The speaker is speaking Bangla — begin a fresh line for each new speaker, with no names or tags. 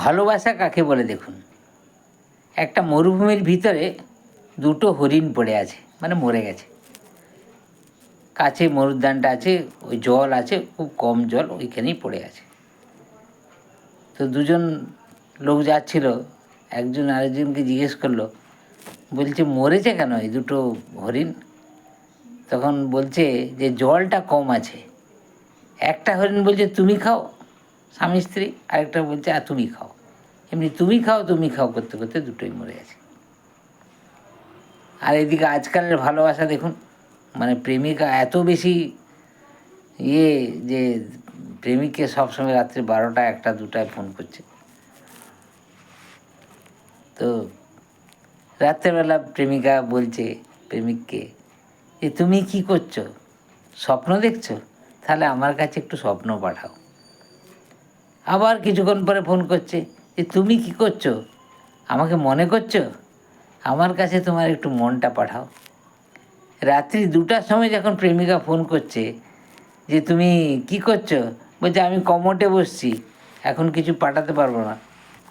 ভালোবাসা কাকে বলে দেখুন। একটা মরুভূমির ভিতরে দুটো হরিণ পড়ে আছে, মানে মরে গেছে। কাছে মরুদ্যানটা আছে, ওই জল আছে, খুব কম জল, ওইখানেই পড়ে আছে। তো দুজন লোক যাচ্ছিল, একজন আরেকজনকে জিজ্ঞেস করলো, বলছে মরেছে কেন এই দুটো হরিণ? তখন বলছে যে জলটা কম আছে। একটা হরিণ বলছে তুমি খাও, স্বামী স্ত্রী, আরেকটা বলছে তুমি খাও। এমনি তুমি খাও করতে করতে দুটোই মরে গেছে। আর এদিকে আজকালের ভালোবাসা দেখুন, মানে প্রেমিকা এত বেশি যে প্রেমিককে সবসময় রাত্রি 12টা 1টা 2টায় ফোন করছে। তো রাত্রেবেলা প্রেমিকা বলছে প্রেমিককে যে তুমি কি করছো, স্বপ্ন দেখছো? তাহলে আমার কাছে একটু স্বপ্ন পাঠাও। আবার কিছুক্ষণ পরে ফোন করছে যে তুমি কি করছো, আমাকে মনে করছো? আমার কাছে তোমার একটু মনটা পাঠাও। রাত্রি 2টার সময় যখন প্রেমিকা ফোন করছে যে তুমি কি করছো, বলছে আমি কমোটে বসছি, এখন কিছু পাঠাতে পারবো না।